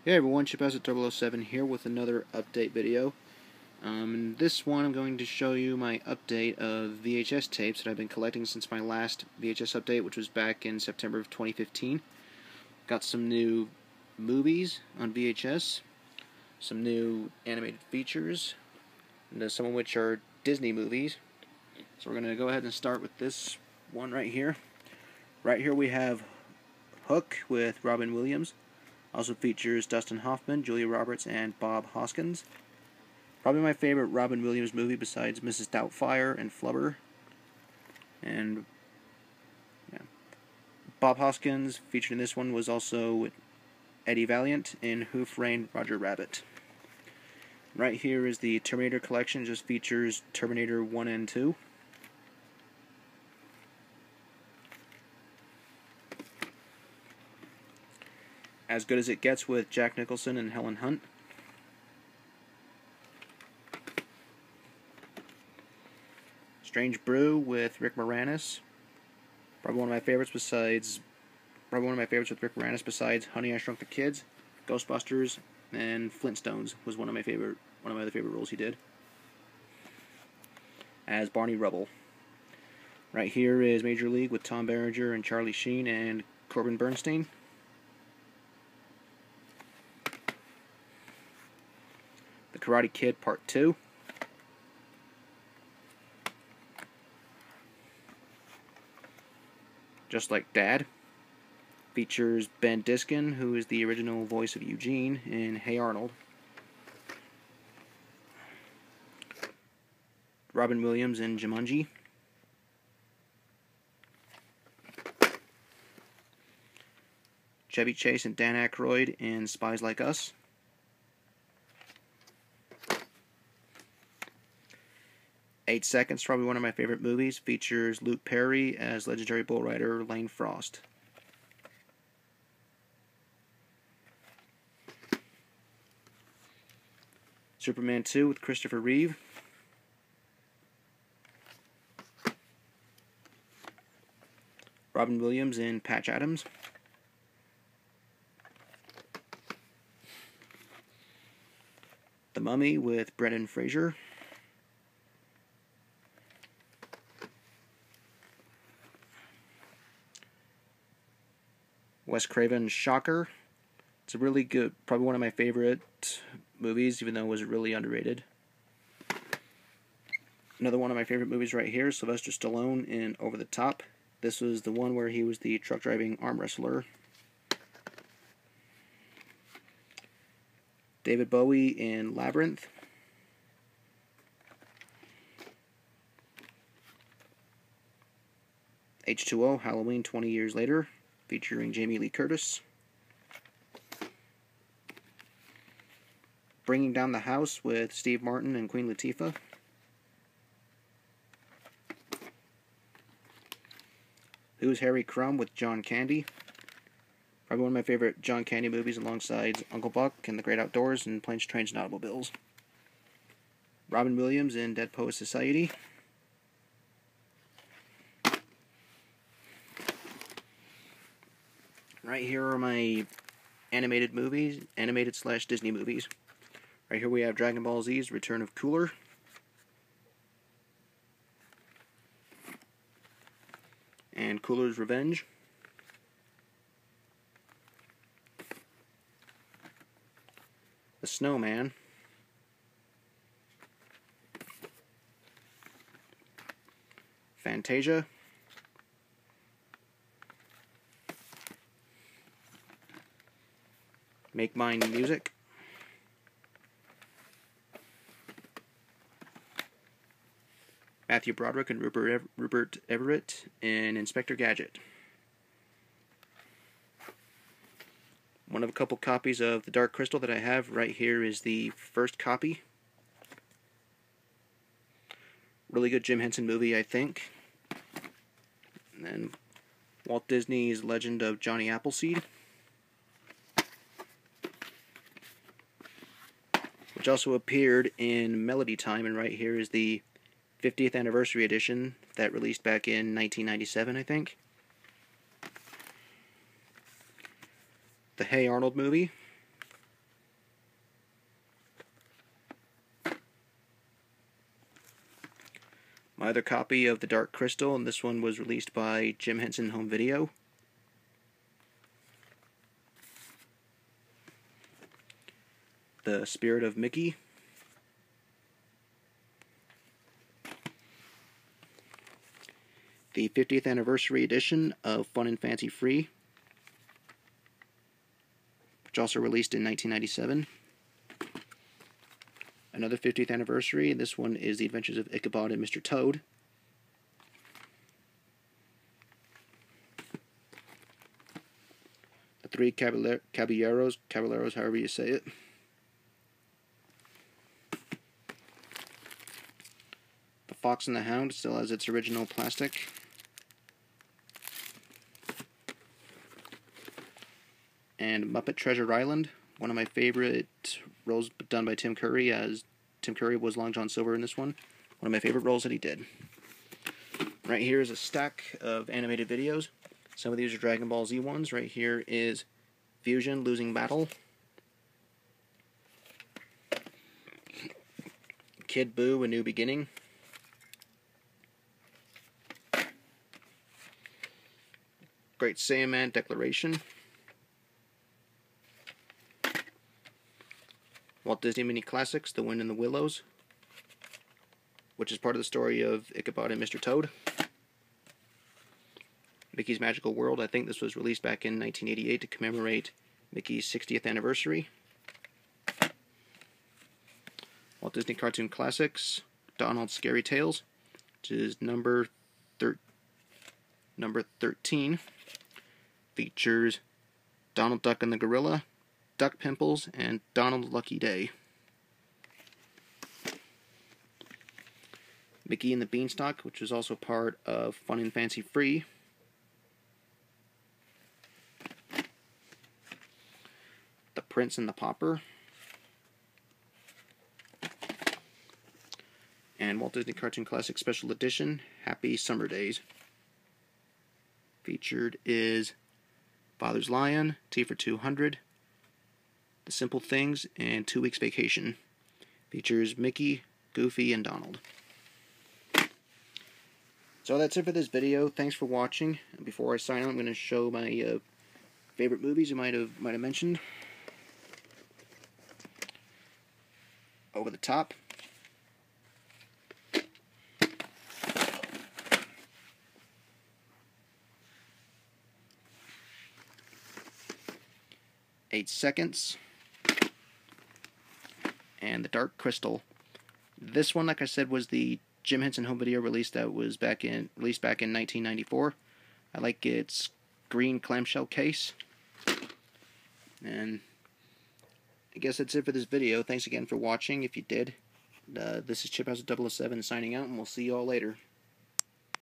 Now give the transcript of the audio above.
Hey everyone, Ichabod here with another update video. In this one I'm going to show you my update of VHS tapes that I've been collecting since my last VHS update, which was back in September of 2015. Got some new movies on VHS, some new animated features, and some of which are Disney movies. So we're going to go ahead and start with this one right here. Right here we have Hook with Robin Williams. Also features Dustin Hoffman, Julia Roberts, and Bob Hoskins. Probably my favorite Robin Williams movie besides Mrs. Doubtfire and Flubber. And yeah, Bob Hoskins, featured in this one, was also Eddie Valiant in Who Framed Roger Rabbit. Right here is the Terminator Collection, just features Terminator 1 and 2. As Good as It Gets with Jack Nicholson and Helen Hunt. Strange Brew with Rick Moranis. Probably one of my favorites with Rick Moranis besides Honey, I Shrunk the Kids, Ghostbusters, and Flintstones was one of my other favorite roles he did. As Barney Rubble. Right here is Major League with Tom Berenger and Charlie Sheen and Corbin Bernstein. The Karate Kid Part 2. Just Like Dad. Features Ben Diskin, who is the original voice of Eugene in Hey Arnold. Robin Williams in Jumanji. Chevy Chase and Dan Aykroyd in Spies Like Us. Eight Seconds, probably one of my favorite movies, features Luke Perry as legendary bull rider Lane Frost. Superman 2 with Christopher Reeve. Robin Williams in Patch Adams. The Mummy with Brendan Fraser. Wes Craven's Shocker. It's a really good, probably one of my favorite movies, even though it was really underrated. Another one of my favorite movies right here, Sylvester Stallone in Over the Top. This was the one where he was the truck driving arm wrestler. David Bowie in Labyrinth. H20 Halloween 20 Years Later, featuring Jamie Lee Curtis. Bringing Down the House with Steve Martin and Queen Latifah. Who's Harry Crumb with John Candy. Probably one of my favorite John Candy movies alongside Uncle Buck and The Great Outdoors and Planes, Trains, and Automobiles. Robin Williams in Dead Poets Society. Right here are my animated movies, animated/Disney movies. Right here we have Dragon Ball Z's Return of Cooler. And Cooler's Revenge. The Snowman. Fantasia. Make Mine Music. Matthew Broderick and Rupert Everett in Inspector Gadget. One of a couple copies of The Dark Crystal that I have. Right here is the first copy. Really good Jim Henson movie, I think. And then Walt Disney's Legend of Johnny Appleseed, which also appeared in Melody Time, and right here is the 50th anniversary edition that released back in 1997, I think. The Hey Arnold movie. other copy of The Dark Crystal, and this one was released by Jim Henson Home Video. The Spirit of Mickey. The 50th Anniversary Edition of Fun and Fancy Free, which also released in 1997. Another 50th Anniversary, this one is The Adventures of Ichabod and Mr Toad. The Three Caballeros, however you say it. The Fox and The Hound still has its original plastic. And Muppet Treasure Island, one of my favorite roles done by Tim Curry, as Tim Curry was Long John Silver in this one. One of my favorite roles that he did. Right here is a stack of animated videos. Some of these are Dragon Ball Z ones. Right here is Fusion Losing Battle. Kid Boo, A New Beginning. Great Saiyaman Declaration. Walt Disney Mini Classics, The Wind in the Willows, which is part of the story of Ichabod and Mr Toad. Mickey's Magical World, I think this was released back in 1988 to commemorate Mickey's 60th anniversary. Walt Disney Cartoon Classics, Donald's Scary Tales, which is number 13. Features Donald Duck and the Gorilla, Duck Pimples, and Donald's Lucky Day. Mickey and the Beanstalk, which was also part of Fun and Fancy Free. The Prince and the Pauper. And Walt Disney Cartoon Classic Special Edition, Happy Summer Days. Featured is Father's Lion, Tea for 200, The Simple Things, and 2 Weeks Vacation. Features Mickey, Goofy, and Donald. So that's it for this video. Thanks for watching. And before I sign out, I'm going to show my favorite movies you might have mentioned. Over the Top. Eight Seconds. And The Dark Crystal. This one, like I said, was the Jim Henson Home Video release that was released back in 1994. I like its green clamshell case. And I guess that's it for this video. Thanks again for watching if you did. This is Chip House 007 signing out, and we'll see you all later.